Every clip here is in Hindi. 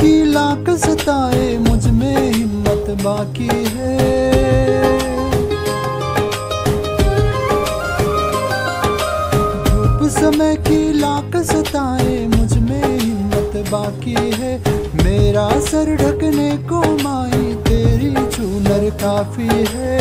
की लाख सताए मुझ में हिम्मत बाकी है। धूप समय की लाख सताए मुझ में हिम्मत बाकी है। मेरा सर ढकने को माई तेरी चूनर काफी है।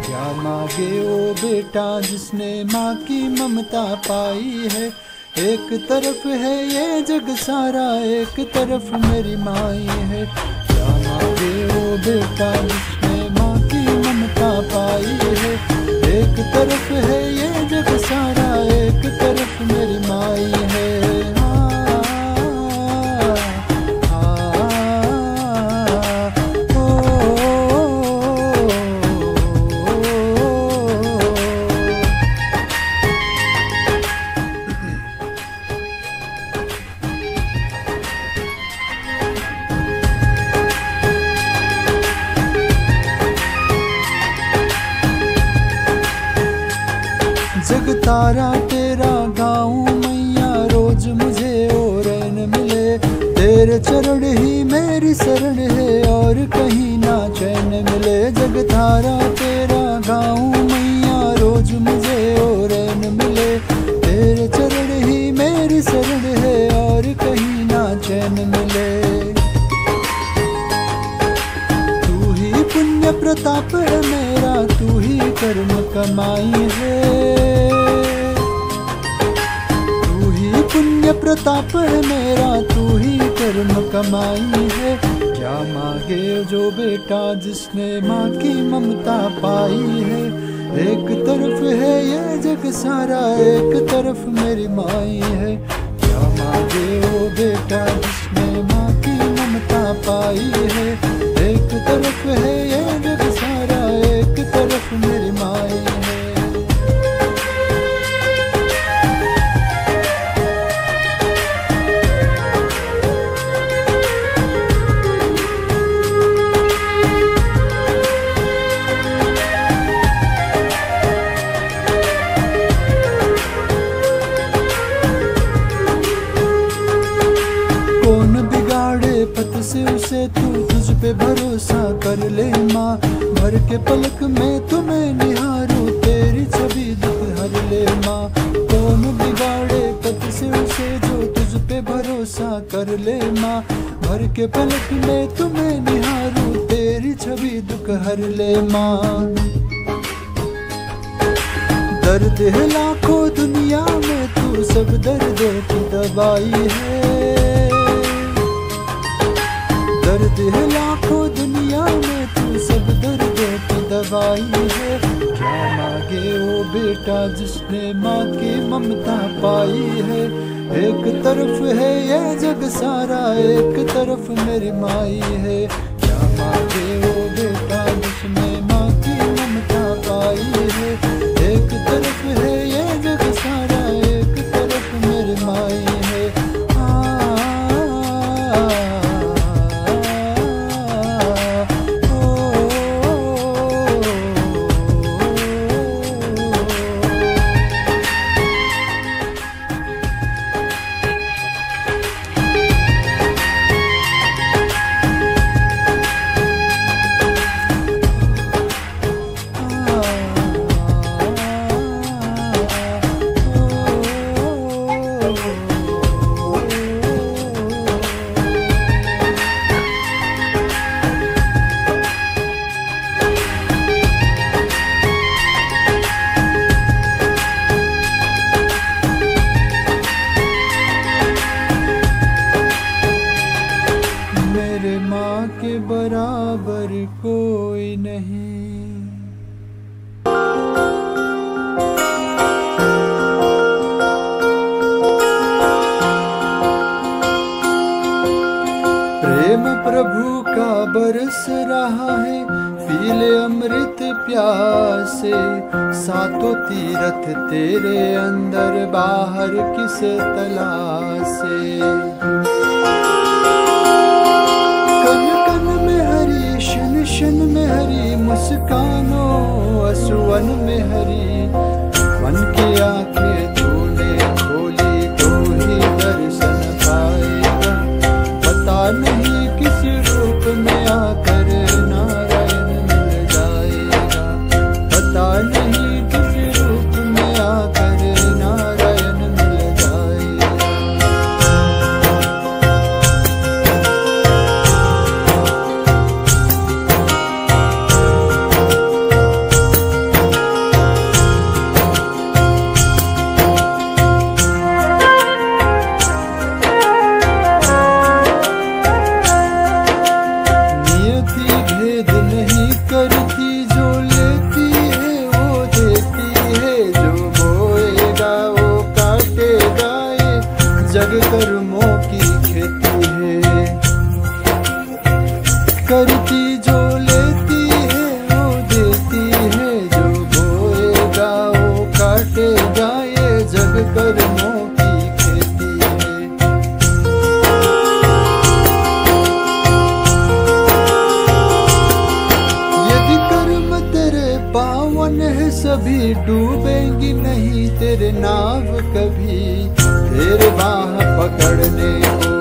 क्या मांगे ओ बेटा जिसने माँ की ममता पाई है। एक तरफ है ये जग सारा, एक तरफ मेरी माई है। क्या मांगे ओ बेटा जिसने माँ की ममता पाई है। एक तरफ है ये जग सारा, एक तरफ मेरी माई है। जग तारा तेरा गाऊं मैया रोज मुझे और न मिले। तेरे चरण ही मेरी शरण है और कहीं ना चैन मिले। जग तारा तेरा गाऊं मैया रोज मुझे और न मिले। तेरे चरण ही मेरी शरण है और कहीं ना चैन मिले। तू ही पुण्य प्रताप है मेरा, तू ही कर्म कमाई है। पुण्य प्रताप है मेरा, तू ही कर्म कमाई है। क्या मांगे जो बेटा जिसने माँ की ममता पाई है। एक तरफ है ये जग सारा, एक तरफ मेरी माई है। क्या मांगे वो बेटा जिसने माँ की ममता पाई है। एक तरफ है ये जग सारा, एक तरफ मेरी माई है। कौन बिगाड़े पत से उसे तू तुझ पे भरोसा कर ले माँ। भर के पलक में तुम्हें निहारूं तेरी छवि दुख हर ले माँ। कौन बिगाड़े पत से उसे जो तुझ पे भरोसा कर ले माँ। भर के पलक में तुम्हें निहारूं तेरी छवि दुख हर ले माँ। दर्द है लाखों दुनिया में तू सब दर्दों की दवाई है। दर्द है लाखों दुनिया में तू सब दर्दों की दवाई है। क्या मांगे वो बेटा जिसने माँ की ममता पाई है। एक तरफ है ये जग सारा, एक तरफ मेरी माई है। क्या मांगे वो बेटा जिसने माँ की ममता पाई है। एक तरफ है ये जग सारा, एक तरफ मेरी माई है। के बराबर कोई नहीं। प्रेम प्रभु का बरस रहा है, पीले अमृत प्यासे। सातों तीरथ तेरे अंदर बाहर किस तलाशे। कन कन में हरी, शन शन में हरी, मुस्कानो असुवन में हरी। मन की आंखें तूने खोली तो ही दर्शन पा। पावन है सभी, डूबेंगी नहीं तेरे नाव कभी। तेरे बाह पकड़ने को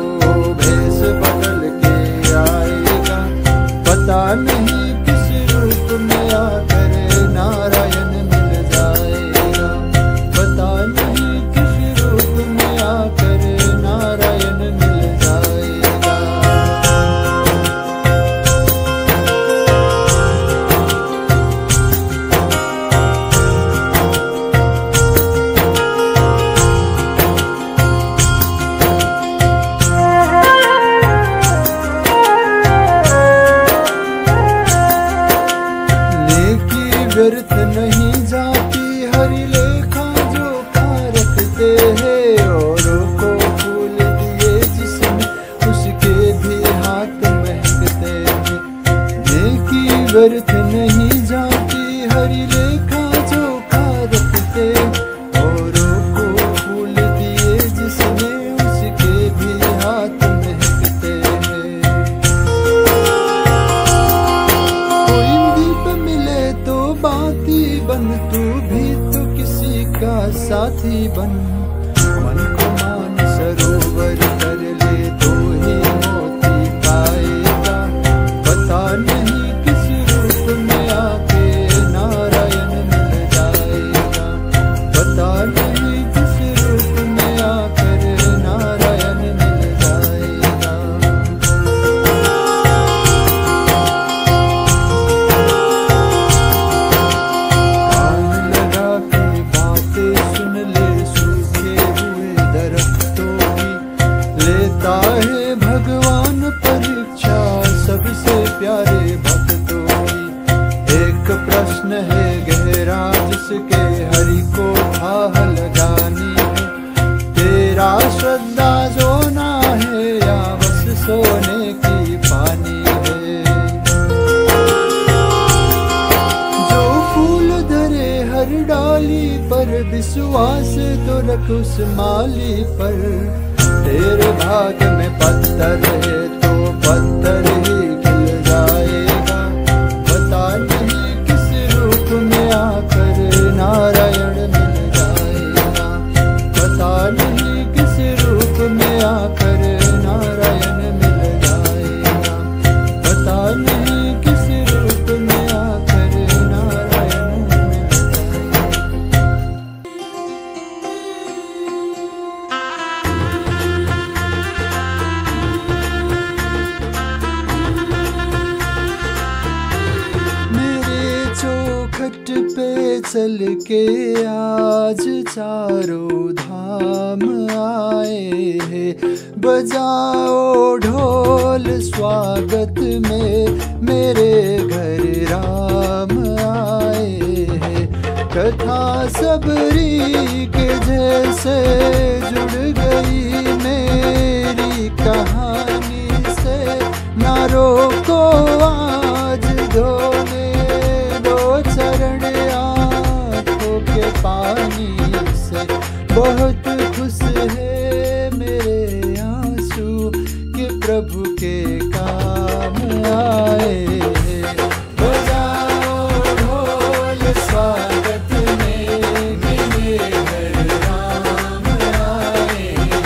भेष बदल के आएगा, पता नहीं किस रूप में आकर नारायण मिल जाएगा, पता नहीं किस रूप में आकर नारायण मिल जाएगा। व्यर्थ नहीं जाती हरि लेखा जो खा रखते हैं, औरों को फूल दिए जिसमें उसके भी हाथ महकते हैं। नेकी व्यर्थ नहीं जाती हरि लेखा जो खा रखते, औरों को फूल दिए जिसमें उसके भी हाथ महकते हैं। कोई दीप मिले तो बाती बन, तू भी तो किसी का साथी बन। मन को मान सरोवर कर ले तो ही मोती पाएगा, पता नहीं किस रूप में आके नारायण मिल जाएगा, पता नहीं किस रूप में आकर नारायण मिल जाएगा। लेता है भगवान परीक्षा सबसे प्यारे भक्तों की। एक प्रश्न है गहरा जिसके हरि को थाह लगानी है, तेरा श्रद्धा सोना है या बस सोने की पानी है। जो फूल धरे हर डाली पर, विश्वास तो रख उस माली पर। तेरे भाग में पत्थर है तो पत्थर ही खिल जाएगा, पता नहीं किस रूप में आकर नारायण मिल जाएगा, पता नहीं किस रूप में आकर नारायण मिल जाएगा, पता नहीं किस रूप में आकर नारायण मिल जाएगा। चौखट पे चल के आज चारों धाम आए हैं, बजाओ ढोल स्वागत में मेरे घर राम आए हैं। कथा सबरी के जैसे जुड़ गई मेरी कहानी से, ना रोको आज धोने चरण आँखों के पानी से। बहुत खुश है मेरे आंसू कि प्रभु के काम आए हैं। बजाओ ढोल स्वागत में मेरे घर राम आए हैं।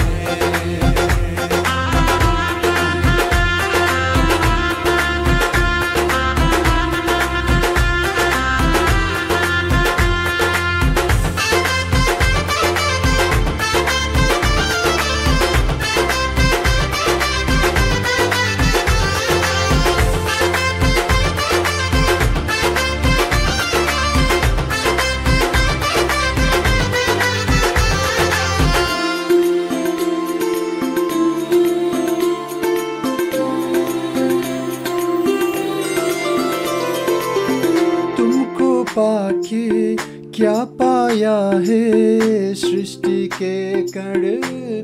पाके क्या पाया है, सृष्टि के कण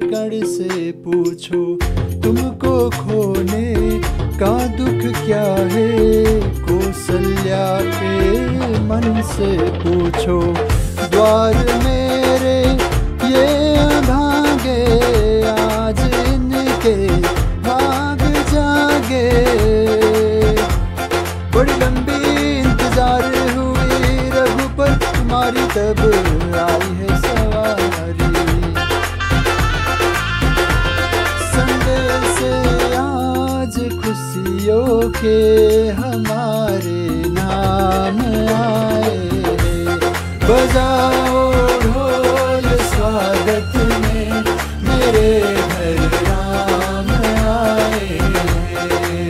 कण से पूछो। तुमको खोने का दुख क्या है, कौशल्या के मन से पूछो। द्वार मेरे ये भागे आज इनके भाग जागे। बड़ी लंबी इंतजार हुई तब आई है सवारी। संडे से आज खुशियों के हमारे नाम आए हैं। बजाओ ढोल स्वागत में मेरे घर राम आए हैं।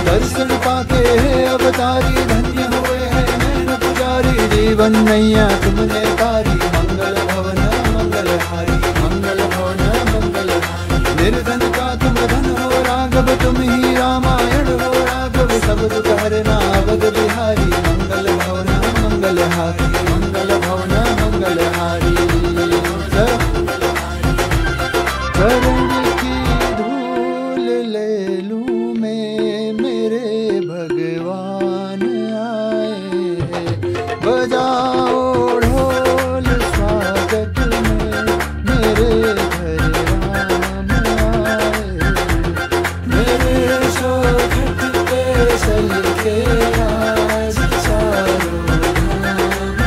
दर्शन पाके अवतारी धन्य हुए हैं नैन पुजारी। जीवन नैया तुमने तारी मंगल भवन मंगलहारी। मंगल भवन मंगलहारी। निर्धन का तुम धन हो राघव तुम ही रामायण हो राघव। सब दुख हरना अवध बिहारी। मंगल भवन मंगलहारी। मंगल भवन मंगलहारी। चरण की धूल ले लूं मैं मेरे भगवान आए हैं। बजाओ ढोल स्वागत में मेरे घर राम आए हैं। मेरे शोखत पे सल के आज चारों धाम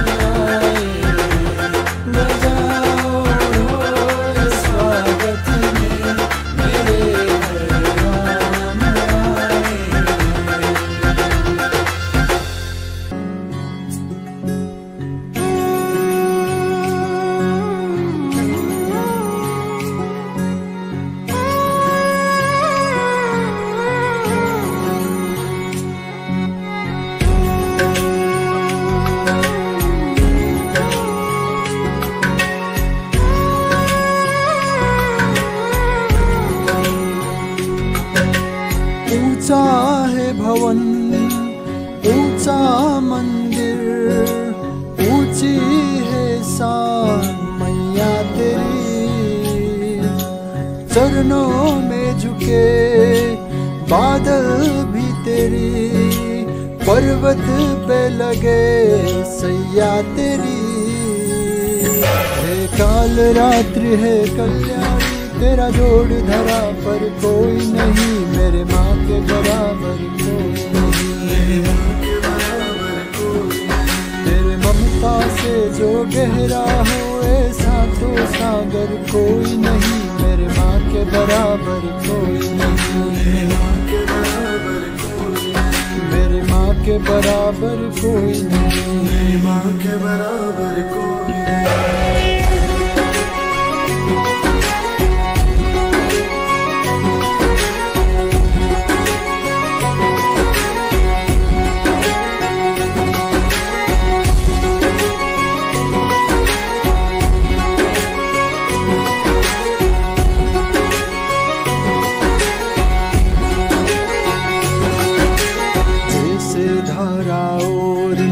आए हैं। बजाओ ढोल स्वागत में मेरे घर राम आए हैं। ऊंचा है भवन ऊंचा मंदिर। ऊंची है शान मैया तेरी। चरणों में झुके बादल भी तेरी। पर्वत पे लगे सैया तेरी। है काल रात्रि है कल्याणी। तेरा जोड़ धरा पर कोई नहीं। मेरे माँ के बराबर कोई नहीं। तेरे ममता से जो गहरा हो ऐसा तो सागर कोई नहीं। मेरे माँ के बराबर कोई नहीं। मेरे माँ के बराबर कोई नहीं। मेरी माँ के बराबर कोई नहीं।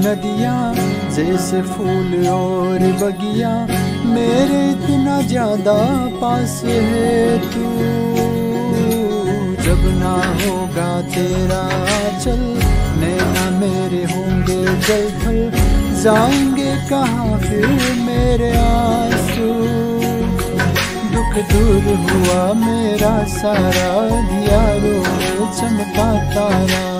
नदियाँ जैसे फूल और बगिया मेरे इतना ज्यादा पास है तू। जब ना होगा तेरा आंचल नैना मेरे होंगे जलथल। जाएंगे कहाँ फिर मेरे आंसू। दुख दूर हुआ मेरा सारा अंधियारों में चमका तारा।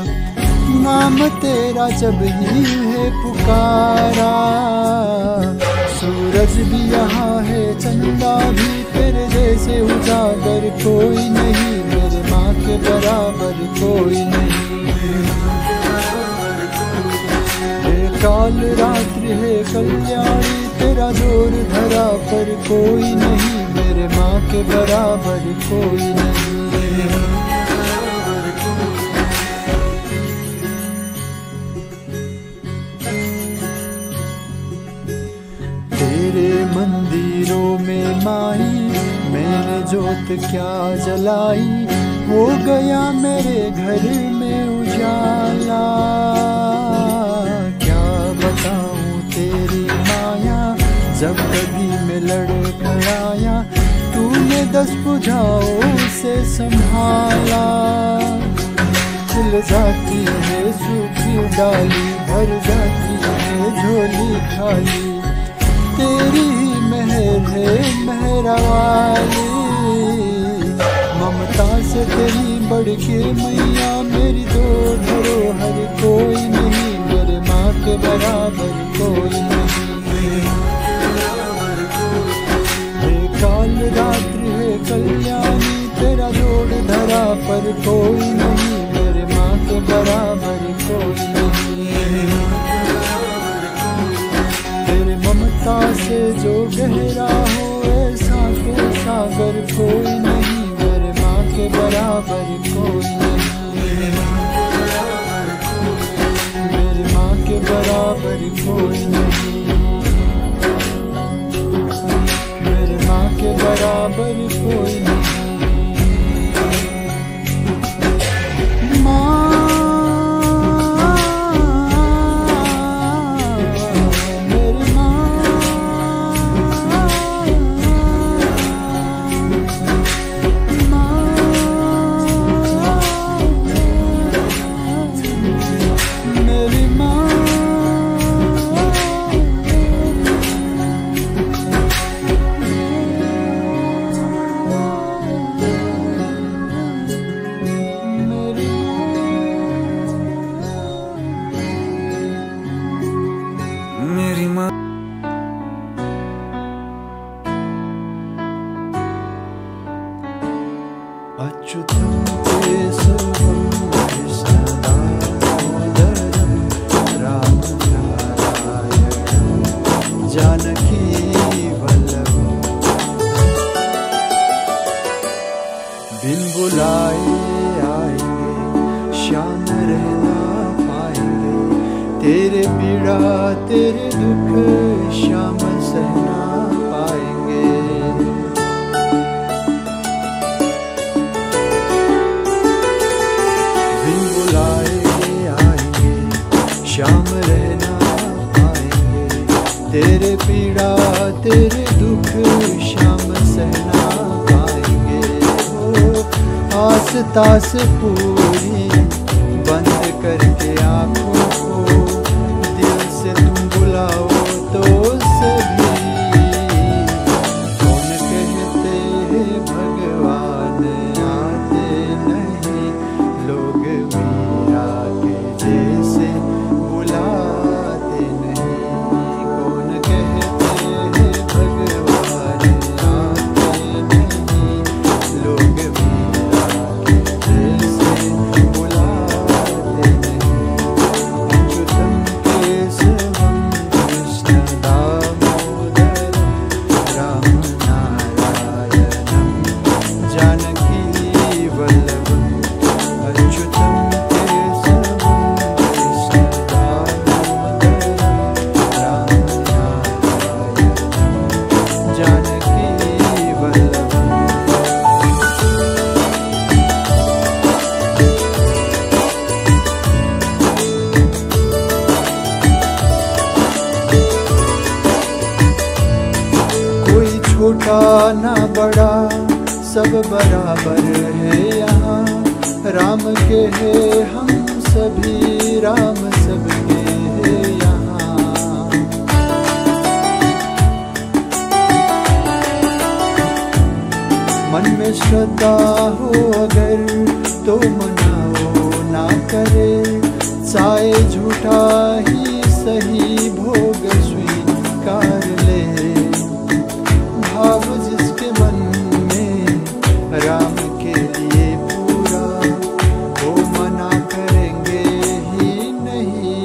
नाम तेरा जब ही है पुकारा। सूरज भी यहाँ है चंदा भी तेरे जैसे उजागर कोई नहीं। मेरे माँ के बराबर कोई नहीं। ये काल रात्रि है कल्याणी। तेरा जोर धरा पर कोई नहीं। मेरे माँ के बराबर कोई नहीं। तेरे मंदिरों में माई मैंने जोत क्या जलाई। हो गया मेरे घर में उजाला। क्या बताऊं तेरी माया जब कभी मैं लड़खड़ाया। तूने 10 बुझाओं से संभाला। खिल जाती है सूखी डाली। भर जाती है झोली खाली। तेरी मेहर है मेहरा वाली। ममता से तेरी बढ़ के मैया मेरी तो धरोहर कोई नहीं। मेरे माँ के बराबर कोई नहीं। बराबर कोई नहीं, मेरे माँ के बराबर कोई नहीं। तेरे ममता से जो गहरा हो ऐसा तो सागर कोई नहीं, मेरे माँ के बराबर कोई नहीं। मेरी माँ के बराबर कोई नहीं, मेरी माँ के बराबर कोई नहीं। मेरी माँ अच्युतं केशवं कृष्णदामोदरं रामनारायणं जानकी वल्लभं। बिन बुलाए आएंगे, श्याम रहना पाएंगे, तेरे पीड़ा तेरे दुख श्याम सहना पाएंगे। बिन बुलाए आएंगे, श्याम रहना पाएंगे, तेरे पीड़ा तेरे दुख श्याम सहना पाएंगे। आस तास पूरी बंद करके आँखों को दिल से तुम बुलाओ तो सभी। कौन कहते हैं भगवान आते नहीं, लोग मीरा के जैसे बुलाते नहीं। कौन कहते हैं भगवान आते नहीं, लोग मीरा के जैसे बुलाते नहीं। अच्युतं केशवं कृष्णदामोदरं रामनारायणं जानकी वल्लभं। अच्युतं केशवं कृष्णदामोदरं रामनारायणं जानकी वल्लभं। कोई छोटा ना बड़ा सब बराबर है यहाँ, राम के है हम सभी, राम सबके है यहाँ। मन में श्रद्धा हो अगर तो मनाओ ना करे, चाहे झूठा ही सही भोग स्वीकार ले। भाव जिसके मन में राम के लिए पूरा, वो मना करेंगे ही नहीं।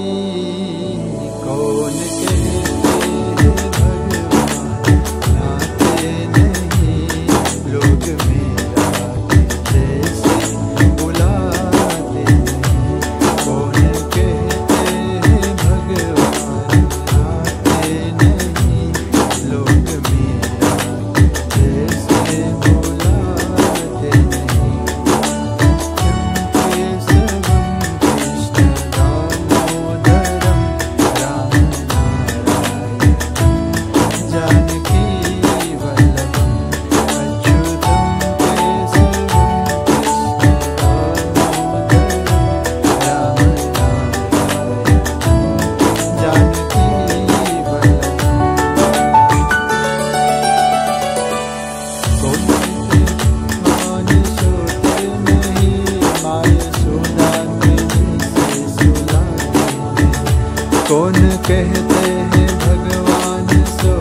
कौन कहते हैं भगवान आते नहीं, लोग मीरा के जैसे बुलाते नहीं। कौन कहते हैं भगवान आते नहीं, लोग मीरा के जैसे बुलाते नहीं। केशवं कृष्णदामोदरं रामनारायणं जानकी वल्लभं। अच्युतं केशवं कृष्णदामोदरं रामनारायणं जानकी वल्लभं। कौन कहते हैं भगवान सो